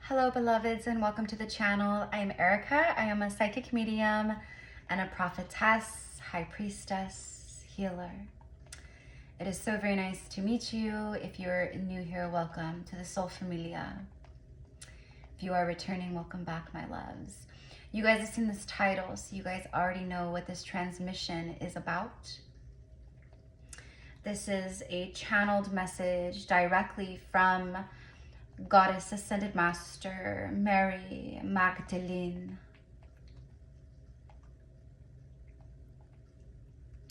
Hello beloveds and welcome to the channel. I am Erica. I am a psychic medium and a prophetess, high priestess, healer. It is so very nice to meet you. If you're new here, welcome to the Soul Familia. If you are returning, welcome back, my loves. You guys have seen this title, so you guys already know what this transmission is about. This is a channeled message directly from Goddess Ascended Master Mary Magdalene,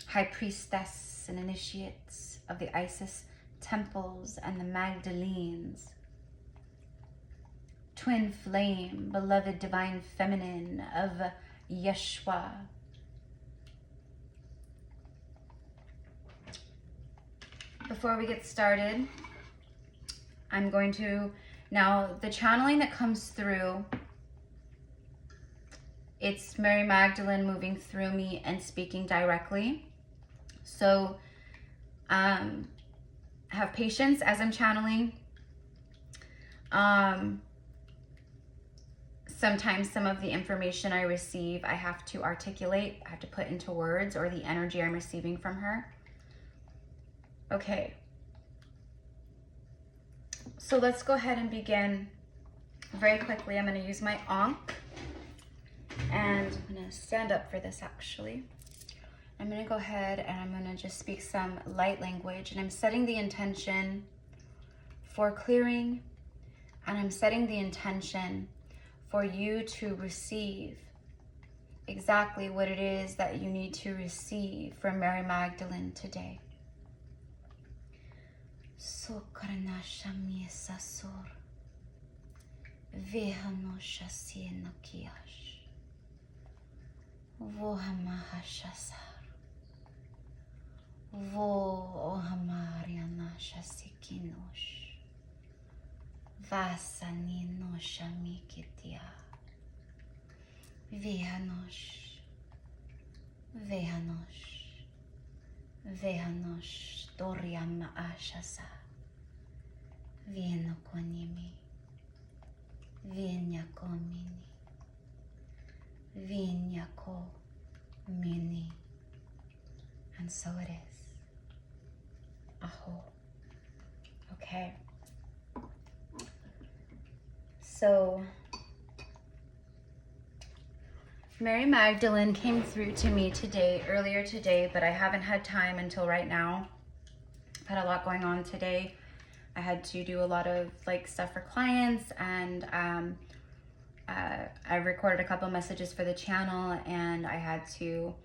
High Priestess and Initiates of the Isis Temples and the Magdalenes, Twin Flame, Beloved Divine Feminine of Yeshua. Before we get started, I'm going to, now the channeling that comes through, it's Mary Magdalene moving through me and speaking directly. So have patience as I'm channeling. Sometimes some of the information I receive, I have to articulate, I have to put into words, or the energy I'm receiving from her. Okay. So let's go ahead and begin very quickly. I'm going to use my Ankh, and I'm going to stand up for this actually. I'm going to go ahead and I'm going to just speak some light language, and I'm setting the intention for clearing, and I'm setting the intention for you to receive exactly what it is that you need to receive from Mary Magdalene today. Sokarnasha miesasor, vehanosha sienokiash, vohamahashasar, vohamarianasha sikinosh, vasaninosha mikitia, vehanosh, vehanosh. Vehanosh Doriama Ashasa Vieno Konimi Vinyako Mini Vinyako Mini. And so it is. Aho. Okay. So Mary Magdalene came through to me earlier today, but I haven't had time until right now. I've had a lot going on today. I had to do a lot of stuff for clients, and I recorded a couple messages for the channel, and I had to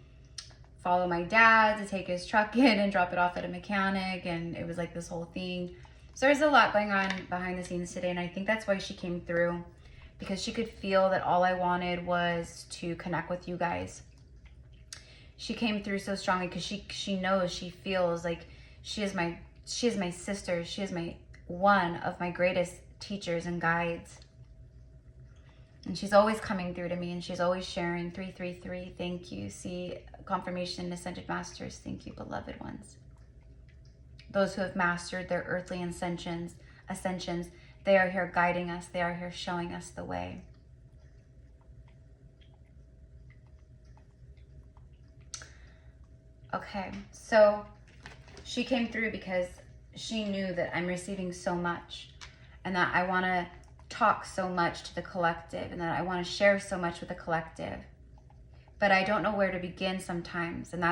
follow my dad to take his truck in and drop it off at a mechanic, and it was like this whole thing. So there's a lot going on behind the scenes today, and I think that's why she came through, because she could feel that all I wanted was to connect with you guys. She came through so strongly because she knows, she feels like she is my sister. She is one of my greatest teachers and guides. And she's always coming through to me, and she's always sharing 333. Thank you. See, confirmation, ascended masters. Thank you, beloved ones. Those who have mastered their earthly ascensions. They are here guiding us. They are here showing us the way. Okay, so she came through because she knew that I'm receiving so much, and that I want to talk so much to the collective, and that I want to share so much with the collective. But I don't know where to begin sometimes, and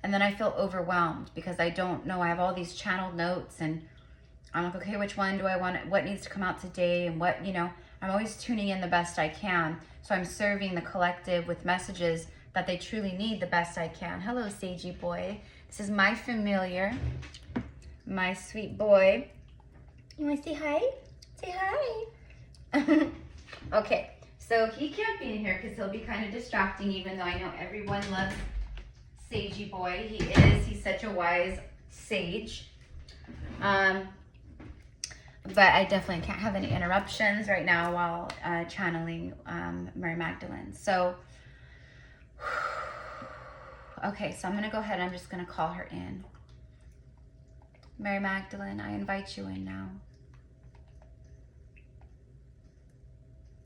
then I feel overwhelmed because I don't know. I have all these channeled notes, and I'm like, okay, which one do I want? What needs to come out today? And what, I'm always tuning in the best I can. So I'm serving the collective with messages that they truly need the best I can. Hello, Sagey boy. This is my familiar, my sweet boy. You want to say hi? Say hi. Okay, so he can't be in here because he'll be kind of distracting, even though I know everyone loves Sagey boy. He's such a wise sage. But I definitely can't have any interruptions right now while channeling Mary Magdalene. So, okay, so I'm going to go ahead. I'm just going to call her in. Mary Magdalene, I invite you in now.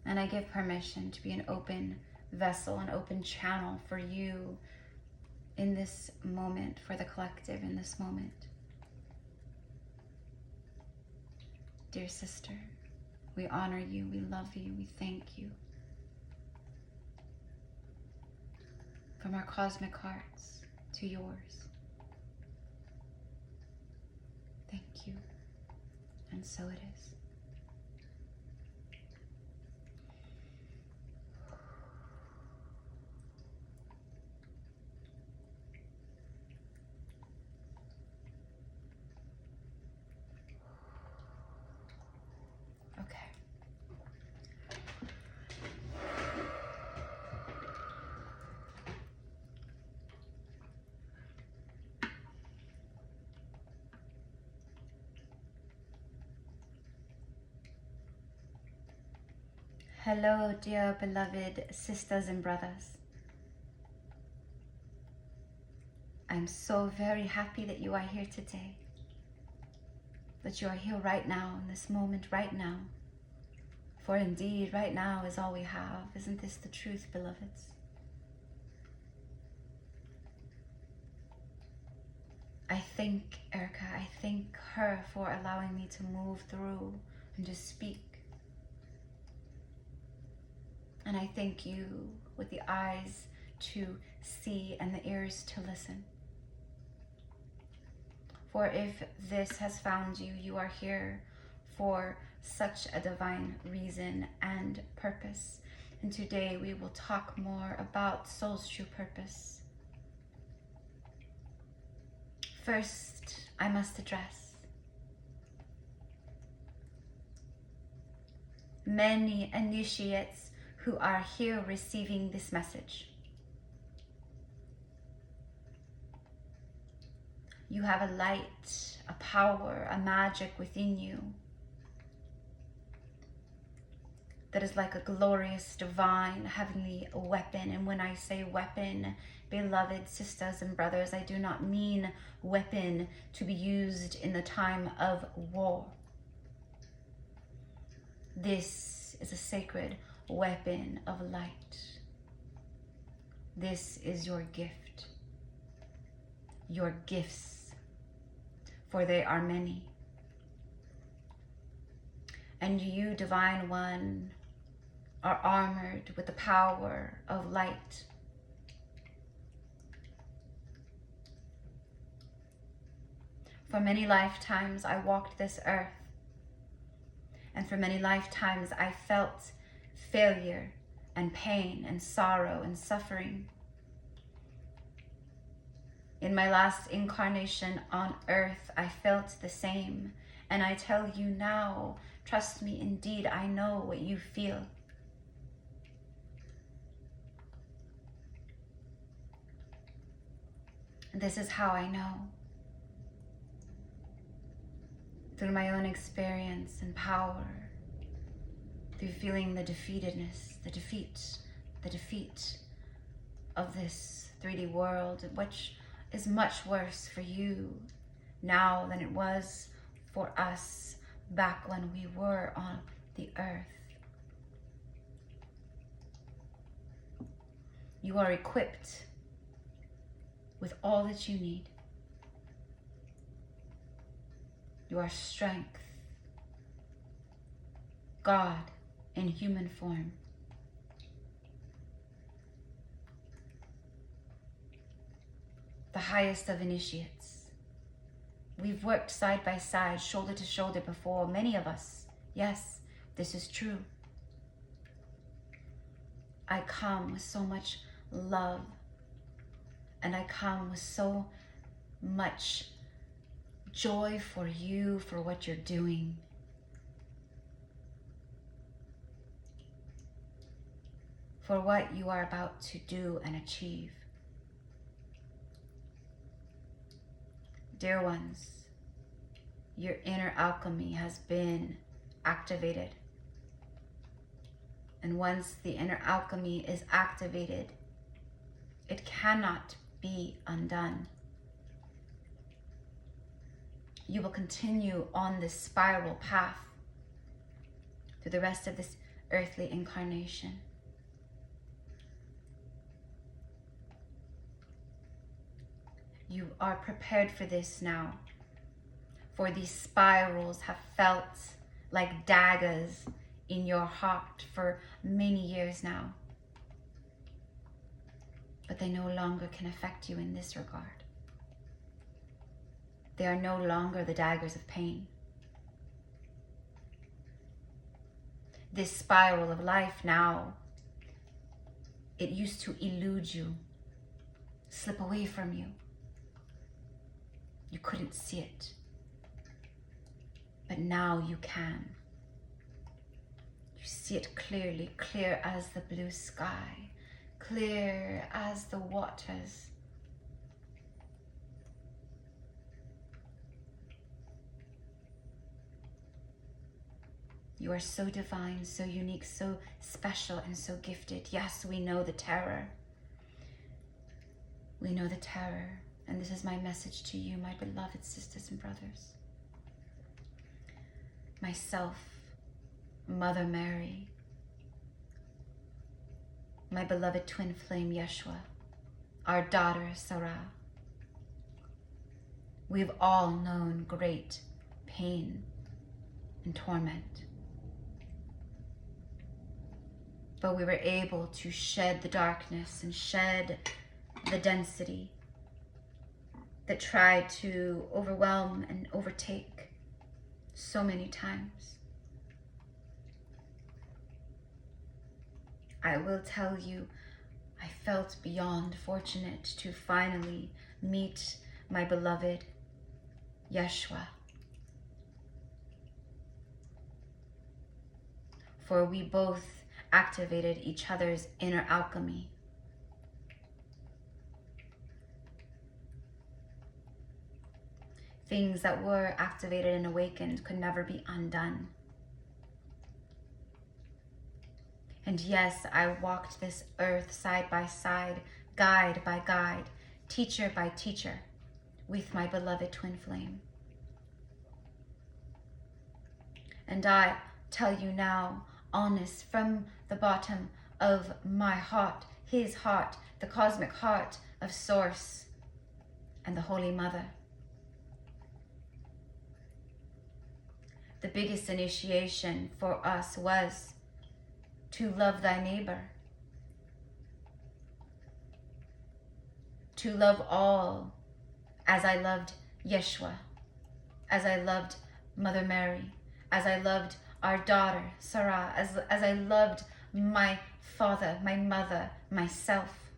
And I give permission to be an open vessel, an open channel for you in this moment, for the collective in this moment. Dear sister, we honor you, we love you, we thank you. From our cosmic hearts to yours. Thank you. And so it is. Okay. Hello, dear beloved sisters and brothers. I'm so very happy that you are here today. That you are here right now, in this moment, right now. For indeed, right now is all we have. Isn't this the truth, beloveds? I thank Erica, I thank her for allowing me to move through and to speak. And I thank you with the eyes to see and the ears to listen. For if this has found you, you are here for such a divine reason and purpose. And today we will talk more about soul's true purpose. First, I must address many initiates who are here receiving this message. You have a light, a power, a magic within you that is like a glorious, divine, heavenly weapon. And when I say weapon, beloved sisters and brothers, I do not mean weapon to be used in the time of war. This is a sacred weapon of light. This is your gift, your gifts, for they are many. And you, Divine One, are armored with the power of light. For many lifetimes I walked this earth, and for many lifetimes I felt failure and pain and sorrow and suffering. In my last incarnation on earth, I felt the same. And I tell you now, trust me, indeed, I know what you feel. This is how I know. Through my own experience and power, through feeling the defeatedness, the defeat of this 3D world, which is much worse for you now than it was for us back when we were on the earth. You are equipped with all that you need. You are strength, God in human form. The highest of initiates. We've worked side by side, shoulder to shoulder before, many of us. Yes, this is true. I come with so much love, and I come with so much joy for you, for what you're doing. For what you are about to do and achieve. Dear ones, your inner alchemy has been activated. And once the inner alchemy is activated, it cannot be undone. You will continue on this spiral path through the rest of this earthly incarnation. You are prepared for this now, for these spirals have felt like daggers in your heart for many years now. But they no longer can affect you in this regard. They are no longer the daggers of pain. This spiral of life now, it used to elude you, slip away from you. You couldn't see it. But now you can. You see it clearly, clear as the blue sky, clear as the waters. You are so divine, so unique, so special, and so gifted. Yes, we know the terror. We know the terror. And this is my message to you, my beloved sisters and brothers. Myself, Mother Mary, my beloved twin flame Yeshua, our daughter Sarah. We've all known great pain and torment. But we were able to shed the darkness and shed the density that tried to overwhelm and overtake so many times. I will tell you, I felt beyond fortunate to finally meet my beloved Yeshua. For we both activated each other's inner alchemy. Things that were activated and awakened could never be undone. And yes, I walked this earth side by side, guide by guide, teacher by teacher, with my beloved twin flame. And I tell you now, honest from the bottom of my heart, his heart, the cosmic heart of Source and the Holy Mother. The biggest initiation for us was to love thy neighbor, to love all as I loved Yeshua, as I loved Mother Mary, as I loved our daughter Sarah, as I loved my father, my mother, myself.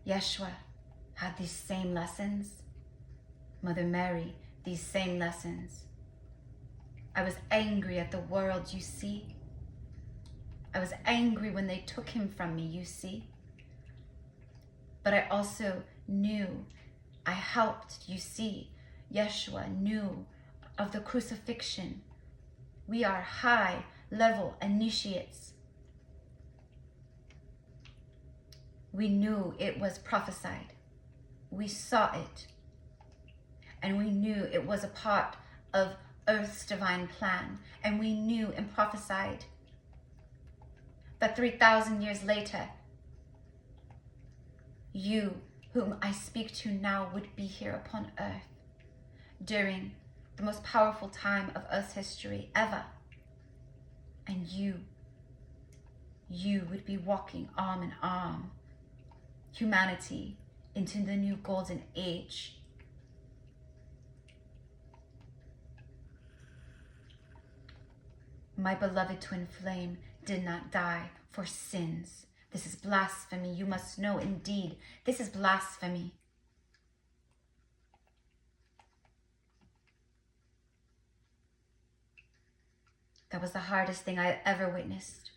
Yeshua had these same lessons. Mother Mary, these same lessons. I was angry at the world, you see. I was angry when they took him from me, you see. But I also knew, I helped, you see. Yeshua knew of the crucifixion. We are high level initiates. We knew it was prophesied. We saw it. And we knew it was a part of Earth's divine plan. And we knew and prophesied that 3,000 years later, you, whom I speak to now, would be here upon Earth during the most powerful time of Earth's history ever. And you would be walking arm in arm, humanity into the new golden age. My beloved twin flame did not die for sins. This is blasphemy. You must know, indeed, this is blasphemy. That was the hardest thing I ever witnessed.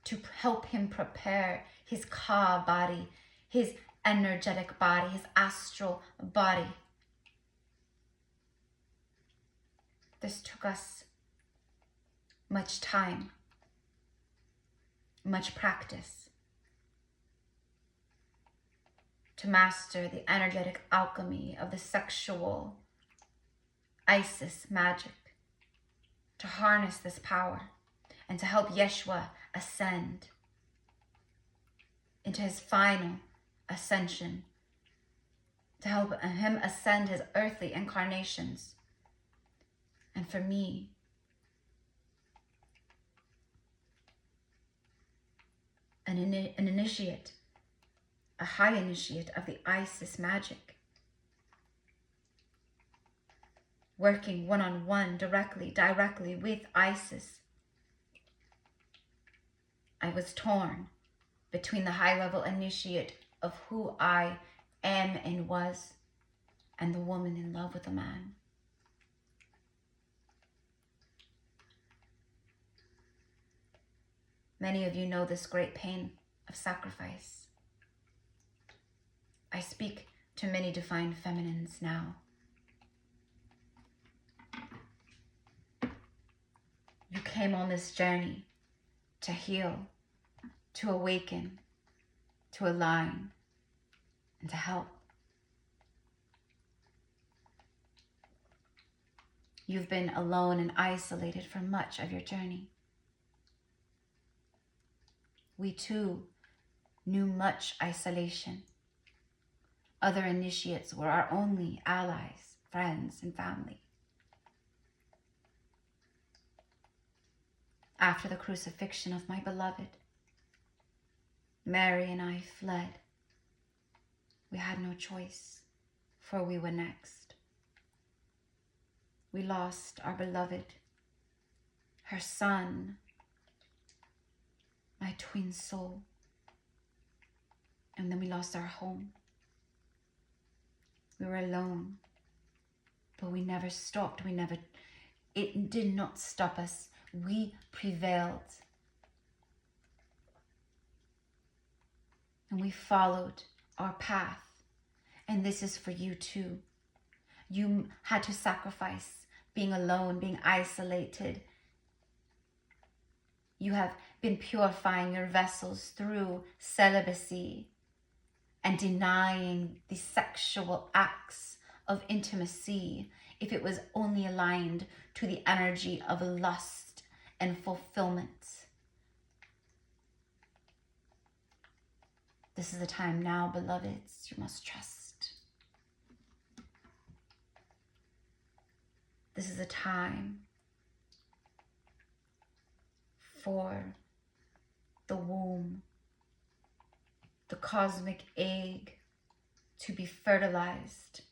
To help him prepare his Ka body, his energetic body, his astral body. This took us much time, much practice to master the energetic alchemy of the sexual Isis magic. to harness this power and to help Yeshua ascend into his final ascension, to help him ascend his earthly incarnations. And for me, an initiate, a high initiate of the Isis magic, working one-on-one, directly with Isis, I was torn between the high-level initiate of who I am and was, and the woman in love with a man. Many of you know this great pain of sacrifice. I speak to many divine feminines now. You came on this journey to heal, to awaken, to align, and to help. You've been alone and isolated for much of your journey. We too knew much isolation. Other initiates were our only allies, friends, and family. After the crucifixion of my beloved, Mary and I fled. We had no choice, for we were next. We lost our beloved, her son, my twin soul, and then we lost our home. We were alone, but we never stopped. It did not stop us. We prevailed. And we followed our path. And this is for you too. You had to sacrifice being alone, being isolated. You have been purifying your vessels through celibacy and denying the sexual acts of intimacy if it was only aligned to the energy of lust and fulfillment. This is the time now, beloveds, you must trust. This is a time for the womb, the cosmic egg, to be fertilized.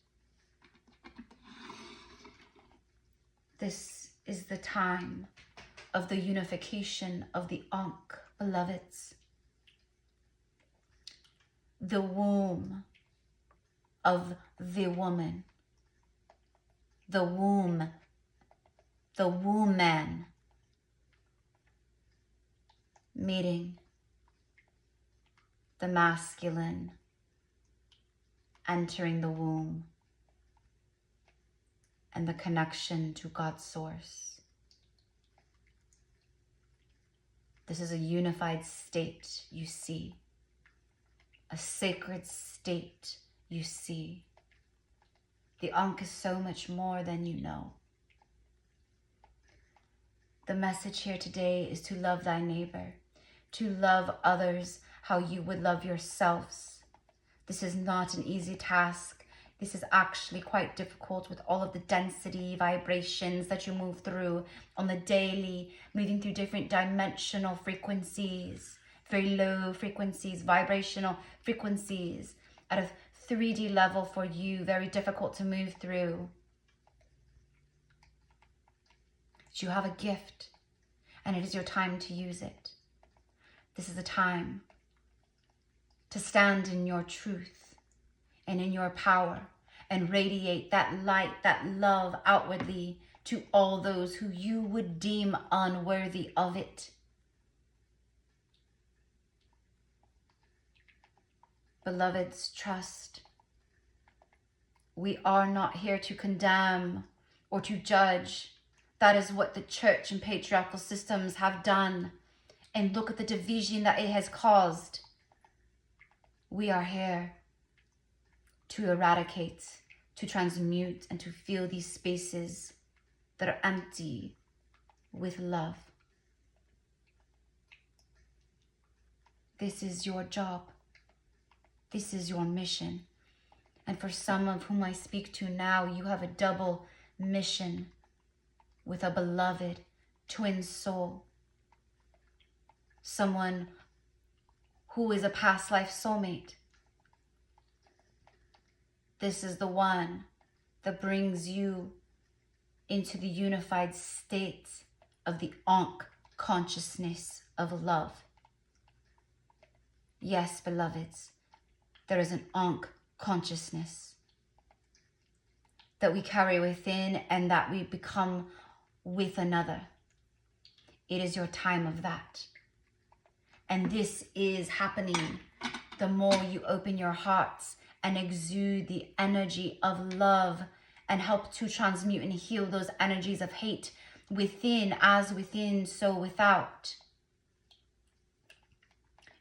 This is the time of the unification of the Ankh, beloveds. The womb of the woman. The womb, the woman meeting the masculine, entering the womb, and the connection to God's source. This is a unified state you see, a sacred state you see. The Ankh is so much more than you know. The message here today is to love thy neighbor, to love others how you would love yourselves. This is not an easy task. This is actually quite difficult with all of the density vibrations that you move through on the daily, moving through different dimensional frequencies, very low frequencies, vibrational frequencies at a 3D level for you, very difficult to move through. But you have a gift, and it is your time to use it. This is a time to stand in your truth and in your power and radiate that light, that love outwardly to all those who you would deem unworthy of it. Beloveds, trust. We are not here to condemn or to judge. That is what the church and patriarchal systems have done. And look at the division that it has caused. We are here to eradicate, to transmute, and to fill these spaces that are empty with love. This is your job. This is your mission. And for some of whom I speak to now, you have a double mission with a beloved twin soul. Someone who is a past life soulmate. This is the one that brings you into the unified state of the Ankh consciousness of love. Yes, beloveds, there is an Ankh consciousness that we carry within and that we become with another. It is your time of that. And this is happening the more you open your hearts and exude the energy of love and help to transmute and heal those energies of hate within, as within, so without.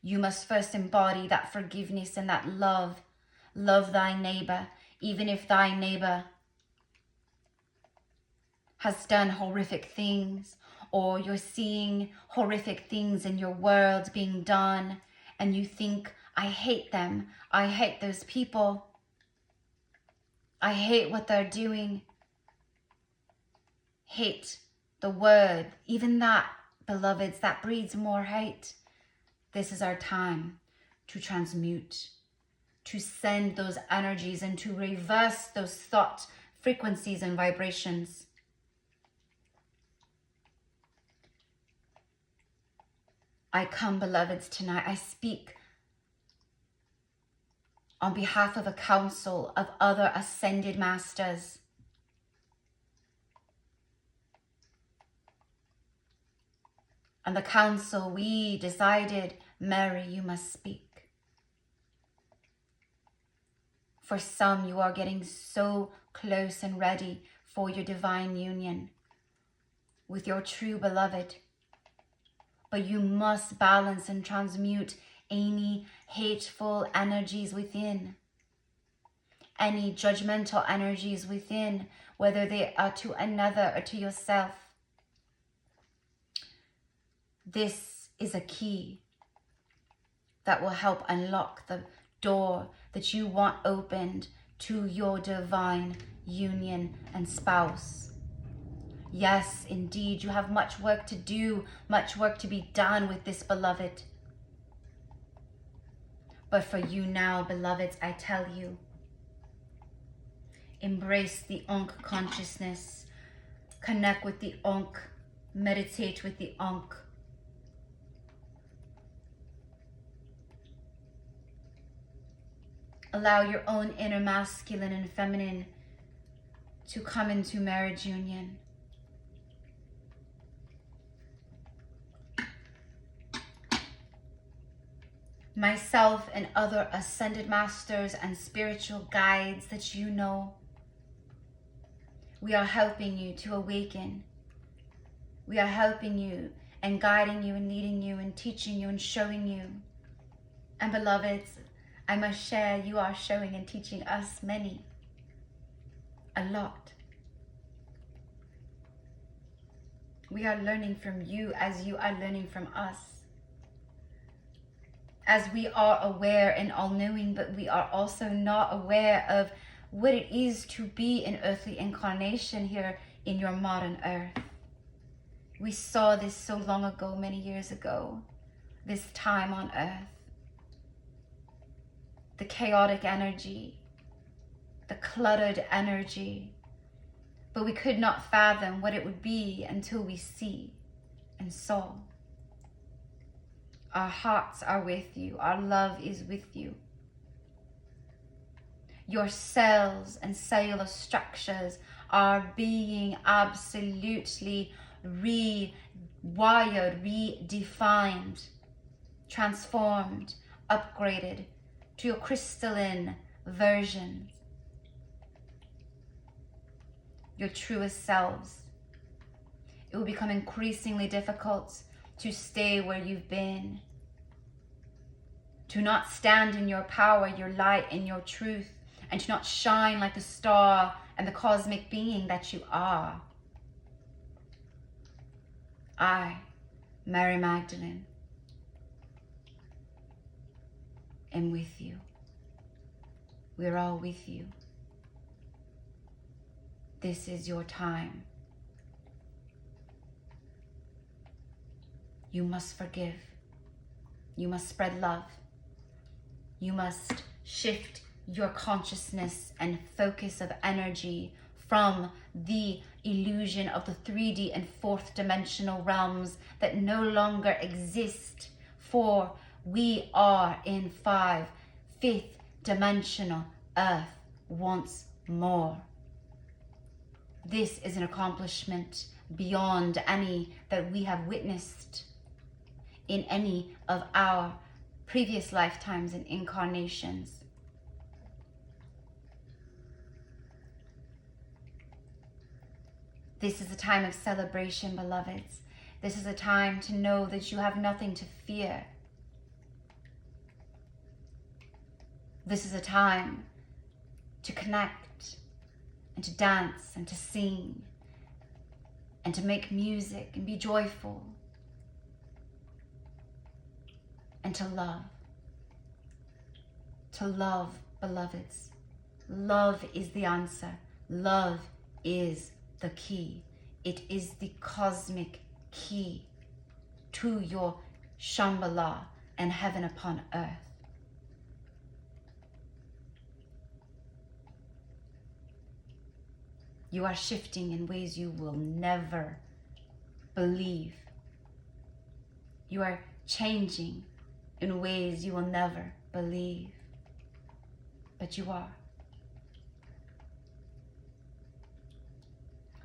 You must first embody that forgiveness and that love. Love thy neighbor, even if thy neighbor has done horrific things, or you're seeing horrific things in your world being done, and you think, I hate them. I hate those people. I hate what they're doing. Hate, the word, even that, beloveds, that breeds more hate. This is our time to transmute, to send those energies and to reverse those thought frequencies and vibrations. I come, beloveds, tonight. I speak on behalf of a council of other ascended masters. And the council, we decided, Mary, you must speak. For some, you are getting so close and ready for your divine union with your true beloved. But you must balance and transmute any hateful energies within, any judgmental energies within, whether they are to another or to yourself. This is a key that will help unlock the door that you want opened to your divine union and spouse. Yes, indeed, you have much work to do, much work to be done with this beloved. But for you now, beloveds, I tell you, embrace the Ankh consciousness, connect with the Ankh, meditate with the Ankh. Allow your own inner masculine and feminine to come into marriage union. Myself and other ascended masters and spiritual guides that you know, we are helping you to awaken. We are helping you and guiding you and leading you and teaching you and showing you. And beloveds, I must share, you are showing and teaching us many, a lot. We are learning from you as you are learning from us. As we are aware and all-knowing, but we are also not aware of what it is to be an earthly incarnation here in your modern earth. We saw this so long ago, many years ago, this time on earth. The chaotic energy, the cluttered energy, but we could not fathom what it would be until we see and saw. Our hearts are with you. Our love is with you. Your cells and cellular structures are being absolutely rewired, redefined, transformed, upgraded to your crystalline versions, your truest selves. It will become increasingly difficult to stay where you've been, to not stand in your power, your light, and your truth, and to not shine like the star and the cosmic being that you are. I, Mary Magdalene, am with you. We're all with you. This is your time. You must forgive. You must spread love. You must shift your consciousness and focus of energy from the illusion of the 3D and 4th dimensional realms that no longer exist, for we are in 5th dimensional Earth once more. This is an accomplishment beyond any that we have witnessed in any of our previous lifetimes and incarnations. This is a time of celebration, beloveds. This is a time to know that you have nothing to fear. This is a time to connect and to dance and to sing and to make music and be joyful and to love. To love, beloveds. Love is the answer. Love is the key. It is the cosmic key to your Shambhala and heaven upon earth. You are shifting in ways you will never believe. You are changing in ways you will never believe. But you are.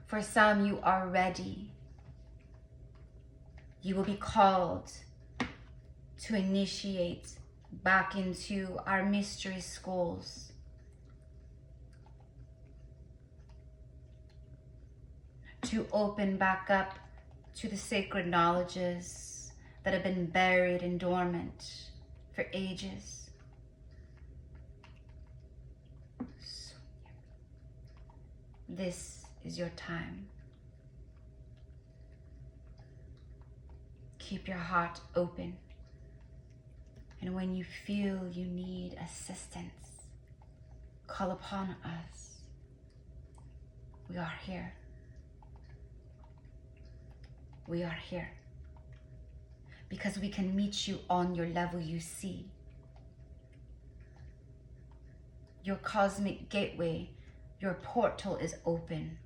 For some, you are ready. You will be called to initiate back into our mystery schools. To open back up to the sacred knowledges that have been buried and dormant for ages. This is your time. Keep your heart open. And when you feel you need assistance, call upon us. We are here. We are here. Because we can meet you on your level you see. Your cosmic gateway, your portal is open.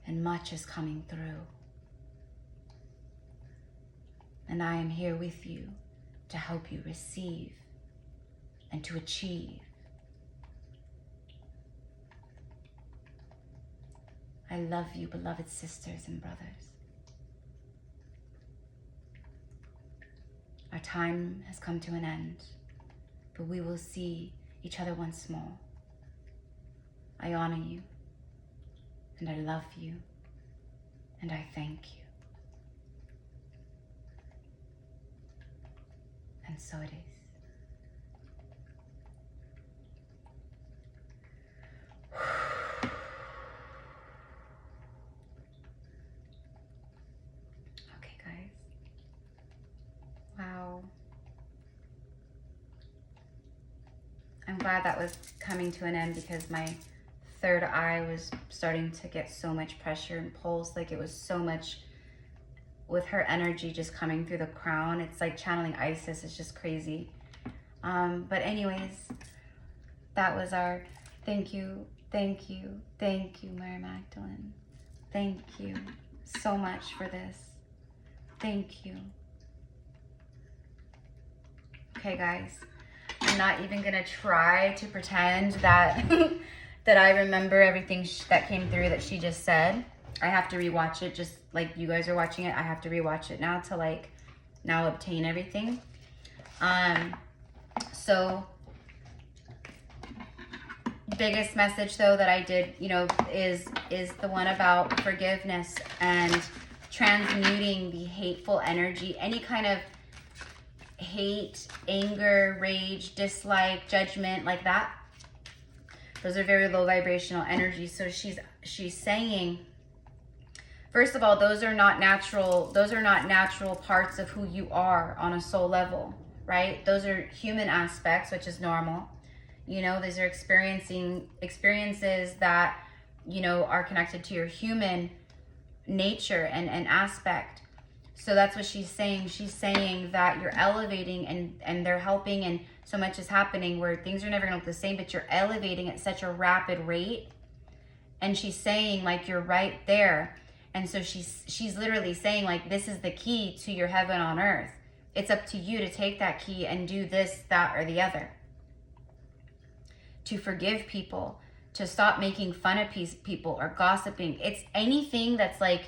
And much is coming through. And I am here with you to help you receive and to achieve. I love you, beloved sisters and brothers. Our time has come to an end, but we will see each other once more. I honor you, and I love you, and I thank you. And so it is. Okay, guys. Wow. I'm glad that was coming to an end because my third eye was starting to get so much pressure and pulse. Like it was so much with her energy just coming through the crown. It's like channeling Isis. It's just crazy. But anyways, that was our thank you, thank you, thank you, Mary Magdalene. Thank you so much for this. Thank you. Okay, guys. I'm not even gonna try to pretend that that I remember everything that came through that she just said. I have to rewatch it, just like you guys are watching it. I have to rewatch it now to like now obtain everything. So biggest message though that I did, you know, is the one about forgiveness and transmuting the hateful energy, any kind of hate, anger, rage, dislike, judgment, like that. Those are very low vibrational energies. So she's saying First of all, those are not natural parts of who you are on a soul level, right? Those are human aspects, which is normal. You know, these are experiences that, you know, are connected to your human nature and aspect. So that's what she's saying. She's saying that you're elevating and they're helping, and so much is happening where things are never gonna look the same, but you're elevating at such a rapid rate. And she's saying like you're right there. And so she's literally saying like, this is the key to your heaven on earth. It's up to you to take that key and do this, that, or the other. To forgive people, to stop making fun of people or gossiping. It's anything that's like,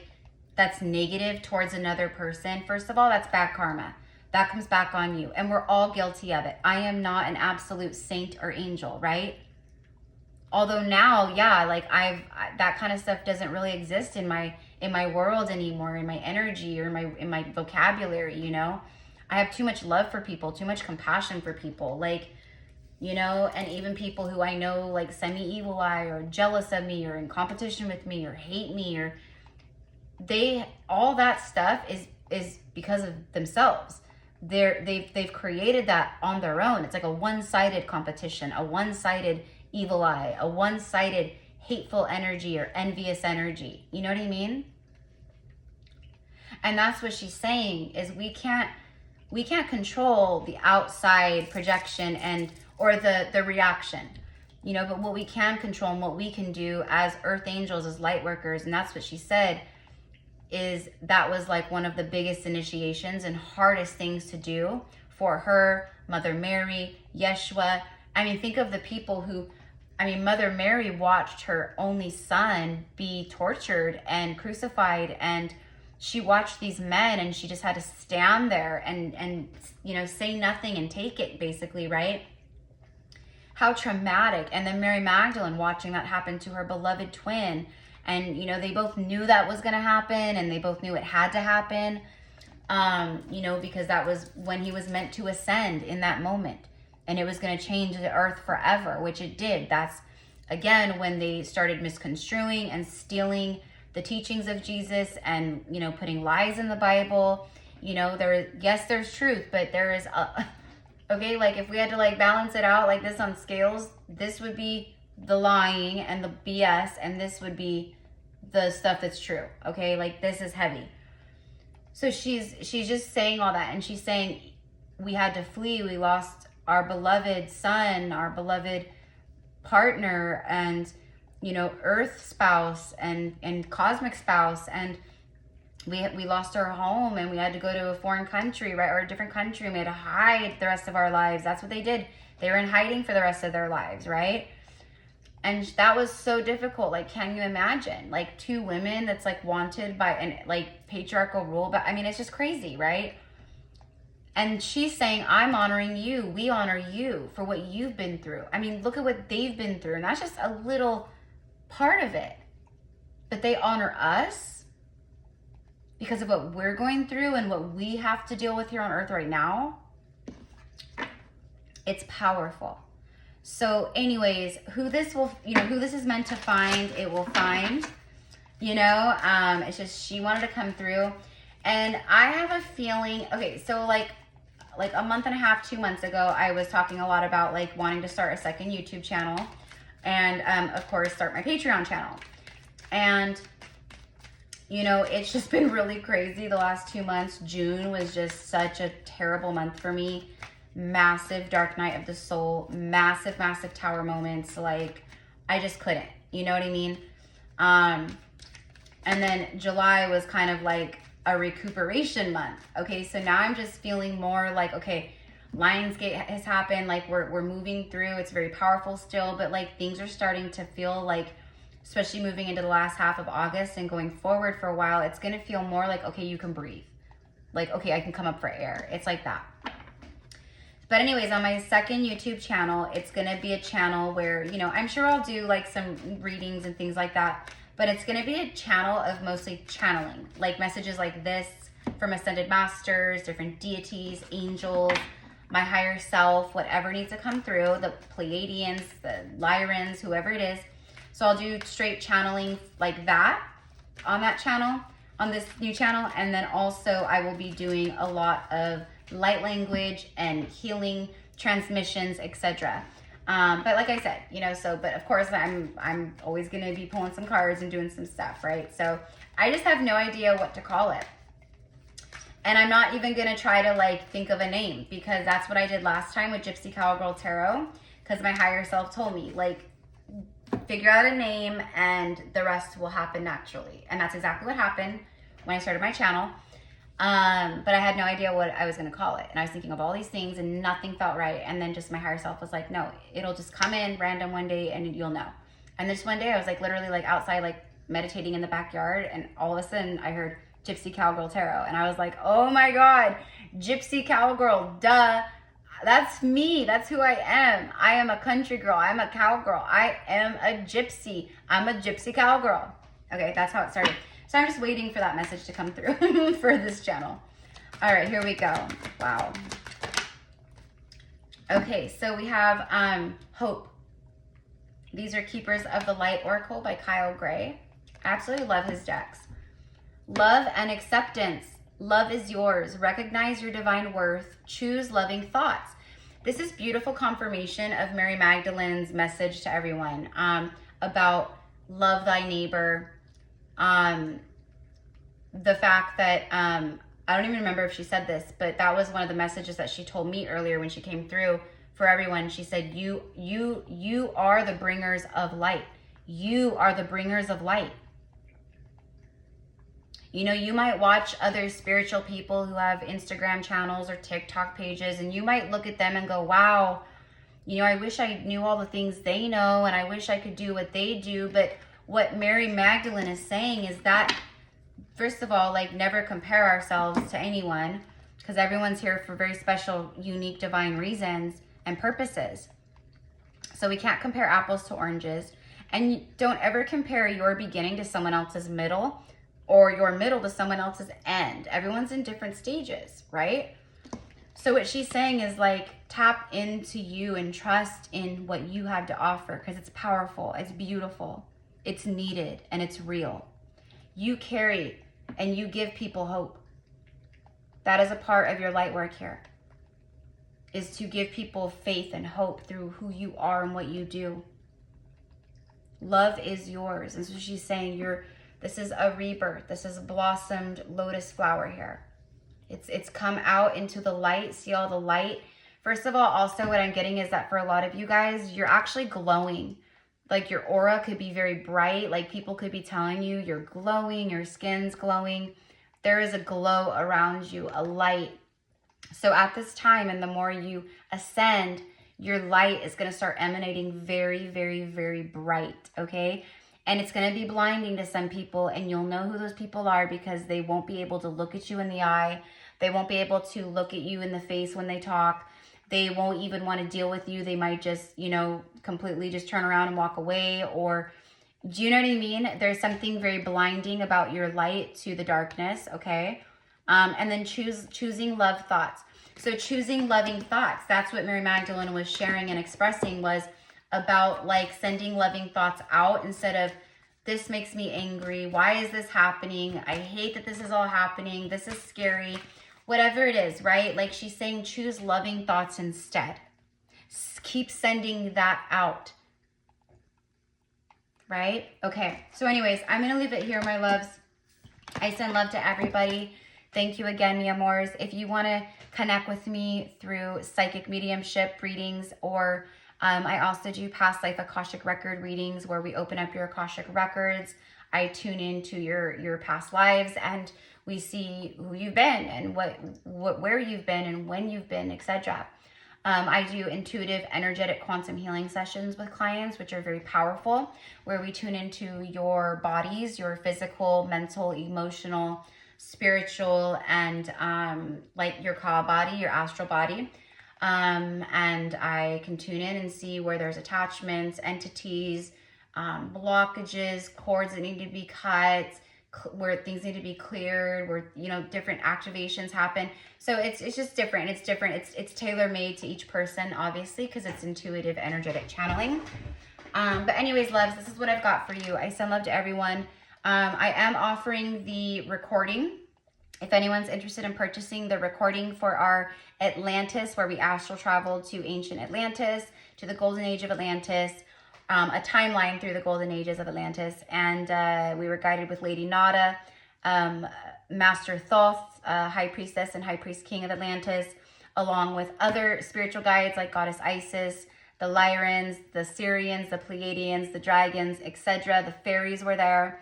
that's negative towards another person. First of all, that's bad karma. That comes back on you. And we're all guilty of it. I am not an absolute saint or angel, right? Although now, yeah, like that kind of stuff doesn't really exist in my world anymore, in my energy or in my vocabulary, you know? I have too much love for people, too much compassion for people, like, you know, and even people who I know like send me evil eye or jealous of me or in competition with me or hate me, or all that stuff is because of themselves. They've created that on their own. It's like a one-sided competition, a one-sided evil eye, a one-sided hateful energy or envious energy. You know what I mean? And that's what she's saying, is we can't control the outside projection or the reaction, you know, but what we can control and what we can do as earth angels, as light workers, and that's what she said, is that was like one of the biggest initiations and hardest things to do for her, Mother Mary, Yeshua. I mean, think of the people who, I mean, Mother Mary watched her only son be tortured and crucified, and she watched these men, and she just had to stand there and you know, say nothing and take it, basically, right? How traumatic. And then Mary Magdalene watching that happen to her beloved twin. And, you know, they both knew that was going to happen, and they both knew it had to happen, you know, because that was when he was meant to ascend in that moment. And it was going to change the earth forever, which it did. That's, again, when they started misconstruing and stealing the teachings of Jesus and, you know, putting lies in the Bible. You know, yes, there's truth, but there is, okay, like if we had to like balance it out like this on scales, this would be the lying and the BS, and this would be the stuff that's true, okay? Like this is heavy. So she's just saying all that, and she's saying we had to flee. We lost our beloved son, our beloved partner, and, you know, earth spouse and cosmic spouse, and we lost our home, and we had to go to a foreign country, right, or a different country, and we had to hide the rest of our lives. That's what they did. They were in hiding for the rest of their lives, right? And that was so difficult. Like, can you imagine, like, two women that's like wanted by an like patriarchal rule? But I mean, it's just crazy, right? And she's saying, I'm honoring you. We honor you for what you've been through. I mean, look at what they've been through. And that's just a little part of it. But they honor us because of what we're going through and what we have to deal with here on earth right now. It's powerful. So anyways, who this is meant to find, it will find, you know. It's just, she wanted to come through. And I have a feeling, okay, so like a month and a half, 2 months ago, I was talking a lot about like wanting to start a second YouTube channel, and of course start my Patreon channel. And you know, it's just been really crazy the last 2 months. June was just such a terrible month for me. Massive dark night of the soul, massive tower moments. Like, I just couldn't, you know what I mean? And then July was kind of like a recuperation month. Okay, so now I'm just feeling more like, okay, Lionsgate has happened, like we're moving through. It's very powerful still, but like things are starting to feel like, especially moving into the last half of August and going forward for a while, it's gonna feel more like, okay, you can breathe. Like, okay, I can come up for air. It's like that. But anyways, on my second YouTube channel, it's going to be a channel where, you know, I'm sure I'll do like some readings and things like that. But it's going to be a channel of mostly channeling. Like messages like this from ascended masters, different deities, angels, my higher self, whatever needs to come through, the Pleiadians, the Lyrans, whoever it is. So I'll do straight channeling like that on that channel. on this new channel. And then also I will be doing a lot of light language and healing transmissions, etc. But like I said, you know, so, but of course I'm always going to be pulling some cards and doing some stuff, right? So I just have no idea what to call it. And I'm not even going to try to like think of a name, because that's what I did last time with GypsyCowgirlTarot, because my higher self told me, like, figure out a name and the rest will happen naturally. And that's exactly what happened when I started my channel. But I had no idea what I was going to call it. And I was thinking of all these things and nothing felt right. And then just my higher self was like, no, it'll just come in random one day and you'll know. And this one day I was like literally like outside, like meditating in the backyard. And all of a sudden I heard GypsyCowgirlTarot. And I was like, oh my God, Gypsy Cowgirl, duh. That's me. That's who I am. I am a country girl. I'm a cowgirl. I am a gypsy. I'm a gypsy cowgirl. Okay, that's how it started. So I'm just waiting for that message to come through for this channel. All right, here we go. Wow. Okay, so we have Hope. These are Keepers of the Light Oracle by Kyle Gray. I absolutely love his decks. Love and acceptance. Love is yours. Recognize your divine worth. Choose loving thoughts. This is beautiful confirmation of Mary Magdalene's message to everyone about love thy neighbor. The fact that, I don't even remember if she said this, but that was one of the messages that she told me earlier when she came through for everyone. She said, you are the bringers of light. You are the bringers of light. You know, you might watch other spiritual people who have Instagram channels or TikTok pages, and you might look at them and go, wow, you know, I wish I knew all the things they know, and I wish I could do what they do. But what Mary Magdalene is saying is that, first of all, like, never compare ourselves to anyone, because everyone's here for very special, unique, divine reasons and purposes. So we can't compare apples to oranges. And don't ever compare your beginning to someone else's middle, or your middle to someone else's end. Everyone's in different stages, right? So what she's saying is, like, tap into you and trust in what you have to offer, because it's powerful, it's beautiful, it's needed, and it's real. You carry and you give people hope. That is a part of your light work here, is to give people faith and hope through who you are and what you do. Love is yours. And so she's saying this is a rebirth. This is a blossomed lotus flower here. It's come out into the light. See all the light? First of all, also what I'm getting is that for a lot of you guys, you're actually glowing. Like, your aura could be very bright. Like, people could be telling you you're glowing, your skin's glowing. There is a glow around you, a light. So at this time, and the more you ascend, your light is going to start emanating very, very, very bright, okay? And it's going to be blinding to some people, and you'll know who those people are because they won't be able to look at you in the eye. They won't be able to look at you in the face when they talk. They won't even want to deal with you. They might just, you know, completely just turn around and walk away. Or, do you know what I mean? There's something very blinding about your light to the darkness, okay? And then choosing love thoughts. So choosing loving thoughts, that's what Mary Magdalene was sharing and expressing, was about, like, sending loving thoughts out instead of, this makes me angry. Why is this happening? I hate that this is all happening. This is scary. Whatever it is, right? Like, she's saying, choose loving thoughts instead. Keep sending that out. Right? Okay. So anyways, I'm going to leave it here, my loves. I send love to everybody. Thank you again, mi amors. If you want to connect with me through psychic mediumship readings, or I also do past life Akashic record readings where we open up your Akashic records. I tune into your past lives, and we see who you've been and where you've been and when you've been, etc. I do intuitive, energetic quantum healing sessions with clients, which are very powerful, where we tune into your bodies, your physical, mental, emotional, spiritual, and like your Ka body, your astral body. And I can tune in and see where there's attachments, entities, blockages, cords that need to be cut, where things need to be cleared, where, you know, different activations happen. So it's just different. It's different. It's tailor-made to each person, obviously, because it's intuitive, energetic channeling. But anyways, loves, this is what I've got for you. I send love to everyone. I am offering the recording. If anyone's interested in purchasing the recording for our Atlantis, where we astral traveled to ancient Atlantis, to the golden age of Atlantis, a timeline through the golden ages of Atlantis, and we were guided with Lady Nada, Master Thoth, High Priestess and High Priest King of Atlantis, along with other spiritual guides like Goddess Isis, the Lyrans, the Syrians, the Pleiadians, the dragons, etc. The fairies were there.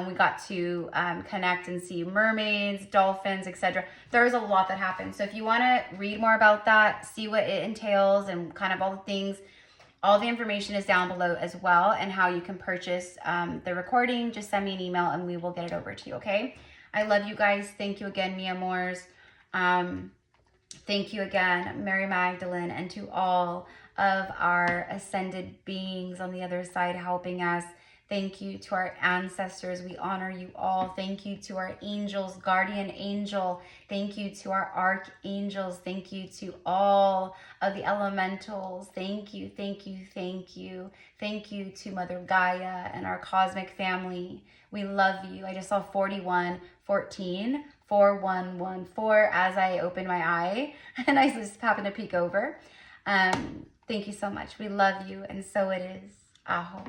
We got to connect and see mermaids, dolphins, etc. There's a lot that happened. So if you want to read more about that, see what it entails and kind of all the things, all the information is down below as well, and how you can purchase the recording. Just send me an email and we will get it over to you, okay? I love you guys. Thank you again, mi amors. Thank you again, Mary Magdalene, and to all of our ascended beings on the other side helping us. Thank you to our ancestors. We honor you all. Thank you to our angels, guardian angel. Thank you to our archangels. Thank you to all of the elementals. Thank you, thank you, thank you. Thank you to Mother Gaia and our cosmic family. We love you. I just saw 4114, 4114 as I opened my eye and I just happened to peek over. Thank you so much. We love you, and so it is. Aho.